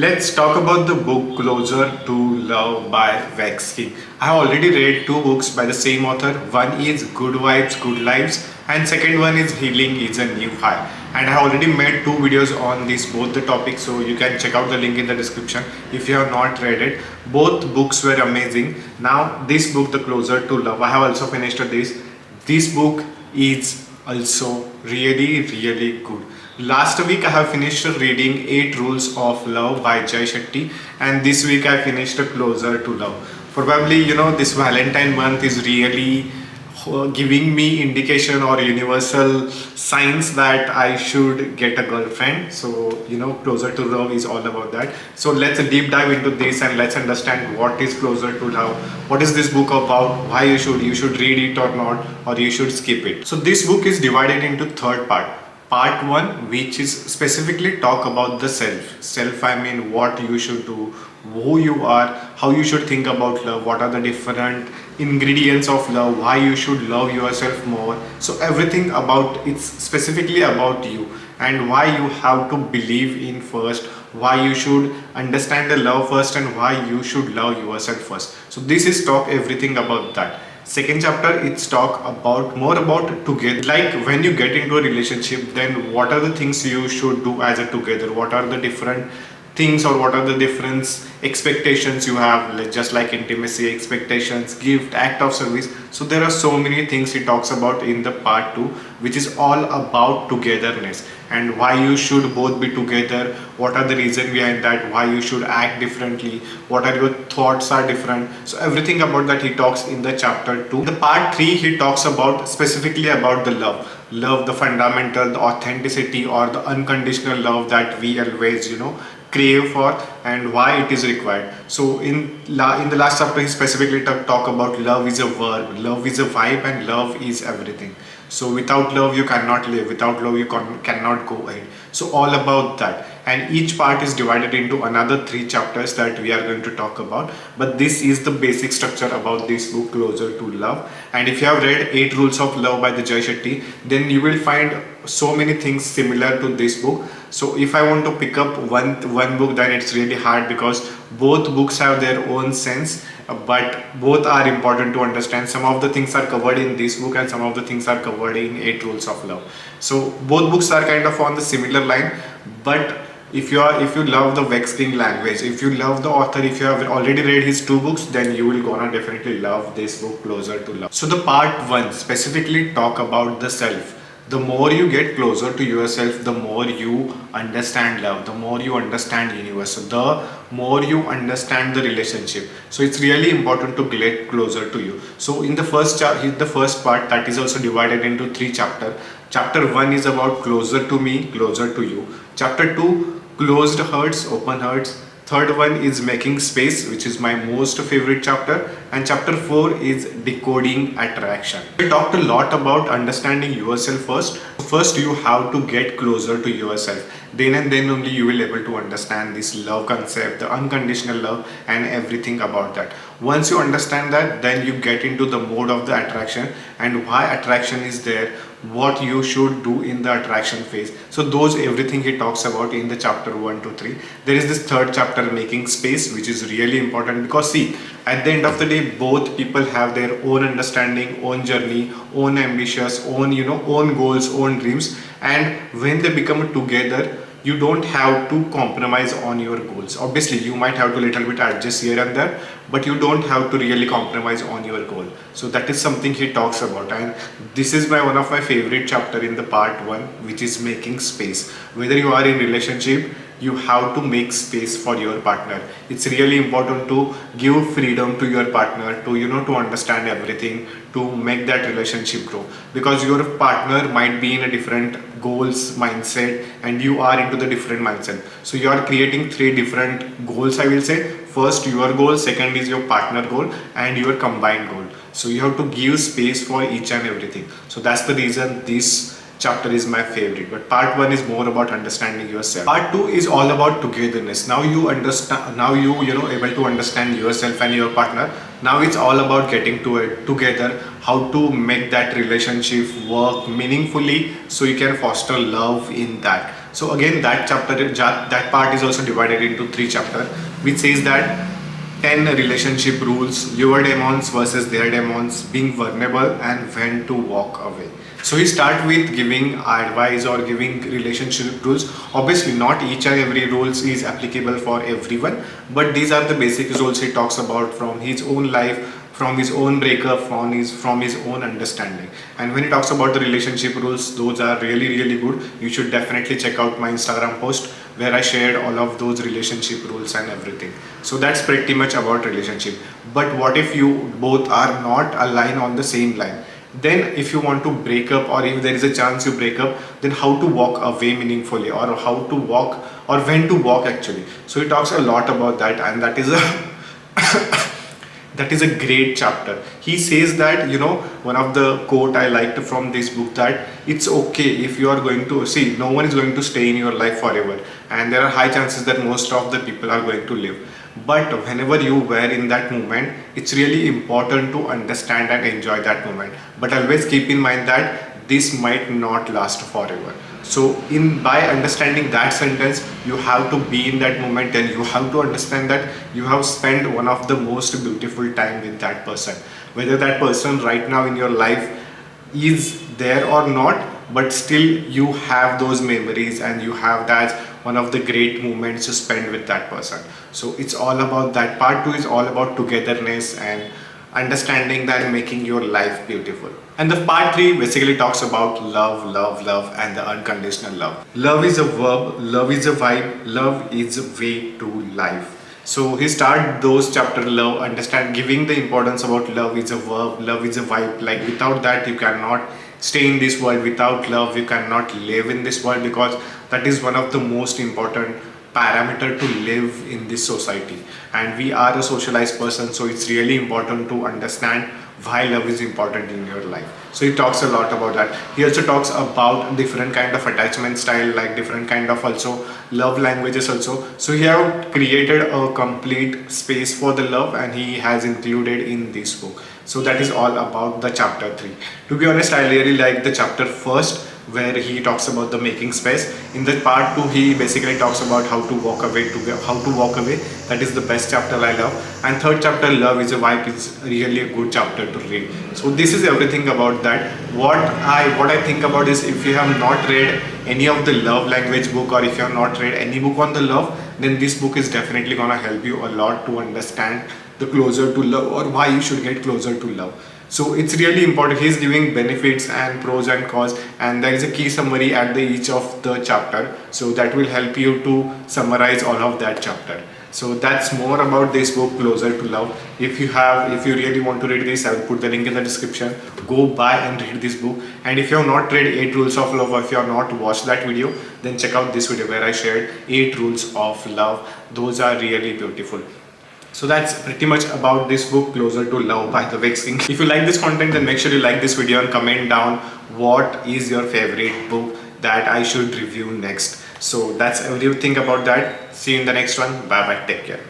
Let's talk about the book Closer to Love by Vex King. I have already read two books by the same author. One is Good Vibes, Good Lives, and second one is Healing is a New High. And I have already made two videos on this both the topics, so you can check out the link in the description if you have not read it. Both books were amazing. Now this book, The Closer to Love, I have also finished this. This book is also really good. Last week I have finished reading 8 Rules of Love by Jay Shetty, and this week I finished Closer to Love. Probably this Valentine month is really giving me indication or universal signs that I should get a girlfriend. So Closer to Love is all about that. So let's deep dive into this and let's understand what is Closer to Love, what is this book about, why you should read it or not, or you should skip it. So this book is divided into third part 1, which is specifically talk about the self. I mean, what you should do, who you are, how you should think about love, what are the different ingredients of love, why you should love yourself more. So everything about it's specifically about you and why you have to believe in first, why you should understand the love first, and why you should love yourself first. So this is talk everything about that. Second chapter, it's talk about more about together, like when you get into a relationship, then what are the things you should do as a together, what are the different things or what are the different expectations you have, like just like intimacy, expectations, gift, act of service. So there are so many things he talks about in the part 2, which is all about togetherness and why you should both be together, what are the reason behind that, why you should act differently, what are your thoughts are different. So everything about that he talks in the chapter 2. The part 3 he talks about specifically about the love, the fundamental, the authenticity or the unconditional love that we always crave for and why it is required. So in the last chapter he specifically talk about love is a verb, love is a vibe, and love is everything. So without love you cannot live, without love you cannot go ahead. So all about that, and each part is divided into another 3 chapters that we are going to talk about, but this is the basic structure about this book Closer to Love. And if you have read 8 Rules of Love by the Jay Shetty, then you will find so many things similar to this book. So if I want to pick up one book, then it's really hard because both books have their own sense, but both are important to understand. Some of the things are covered in this book and some of the things are covered in 8 Rules of Love. So both books are kind of on the similar line, but if you love the Vex King language, if you love the author, if you have already read his 2 books, then you will gonna definitely love this book Closer to Love. So the part 1 specifically talk about the self. The more you get closer to yourself, the more you understand love, the more you understand universe, the more you understand the relationship. So it's really important to get closer to you. So in the first part, that is also divided into 3 chapters. Chapter 1 is about closer to me, closer to you. Chapter 2, closed hearts, open hearts. Third one is making space, which is my most favorite chapter, and chapter 4 is decoding attraction. We talked a lot about understanding yourself first. First you have to get closer to yourself, then and then only you will able to understand this love concept, the unconditional love, and everything about that. Once you understand that, then you get into the mode of the attraction and why attraction is there, what you should do in the attraction phase. So those everything he talks about in the chapter 1 to 3. There is this third chapter, making space, which is really important because see, at the end of the day, both people have their own understanding, own journey, own ambitious, own goals, own dreams, and when they become together, you don't have to compromise on your goals. Obviously you might have to little bit adjust here and there, but you don't have to really compromise on your goal. So that is something he talks about, and this is one of my favorite chapter in the part 1, which is making space. Whether you are in relationship, you have to make space for your partner. It's really important to give freedom to your partner to to understand everything, to make that relationship grow, because your partner might be in a different goals mindset and you are into the different mindset. So you are creating 3 different goals, I will say. First your goal, second is your partner goal, and your combined goal. So you have to give space for each and everything. So that's the reason this chapter is my favorite. But part 1 is more about understanding yourself. Part 2 is all about togetherness. Now you understand, now you able to understand yourself and your partner. Now it's all about getting to it together, how to make that relationship work meaningfully so you can foster love in that. So again, that part is also divided into 3 chapters, which says that 10 relationship rules, your demons versus their demons, being vulnerable, and when to walk away. So he start with giving advice or giving relationship rules. Obviously not each and every rules is applicable for everyone, but these are the basic rules he talks about from his own life, from his own breakup, from his own understanding. And when he talks about the relationship rules, those are really good. You should definitely check out my Instagram post where I shared all of those relationship rules and everything. So that's pretty much about relationship. But what if you both are not aligned on the same line? Then if you want to break up, or if there is a chance you break up, then how to walk away meaningfully, or how to walk, or when to walk actually. So he talks a lot about that, and that is a that is a great chapter. He says that, one of the quote I liked from this book, that it's okay if you are going to see, no one is going to stay in your life forever, and there are high chances that most of the people are going to live. But whenever you were in that moment, it's really important to understand and enjoy that moment. But always keep in mind that this might not last forever. So by understanding that sentence, you have to be in that moment, and you have to understand that you have spent one of the most beautiful time with that person. Whether that person right now in your life is there or not, but still you have those memories, and you have that one of the great moments to spend with that person. So it's all about that. Part 2 is all about togetherness and understanding that and making your life beautiful. And the part 3 basically talks about love, and the unconditional love. Love is a verb, love is a vibe, love is a way to life. So he start those chapter love, understand, giving the importance about love is a verb, love is a vibe. Like without that you cannot stay in this world. Without love you cannot live in this world, because that is one of the most important parameter to live in this society. And we are a socialized person, so it's really important to understand why love is important in your life. So he talks a lot about that. He also talks about different kind of attachment style, like different kind of also love languages also. So he have created a complete space for the love, and he has included in this book. So that is all about the chapter 3. To be honest, I really like the chapter first, where he talks about the making space. In the part 2 he basically talks about how to walk away. That is the best chapter I love. And third chapter, love is a vibe, is really a good chapter to read. So this is everything about that. What I think about is, if you have not read any of the love language book, or if you have not read any book on the love, then this book is definitely gonna help you a lot to understand the closer to love, or why you should get closer to love. So it's really important. He's giving benefits and pros and cons, and there is a key summary at the each of the chapter. So that will help you to summarize all of that chapter. So that's more about this book, Closer to Love. If you really want to read this, I will put the link in the description. Go buy and read this book. And if you have not read 8 Rules of Love, or if you have not watched that video, then check out this video where I shared 8 Rules of Love. Those are really beautiful. So that's pretty much about this book, Closer to Love by the Vex King. If you like this content, then make sure you like this video and comment down what is your favorite book that I should review next. So that's everything about that. See you in the next one. Bye bye. Take care.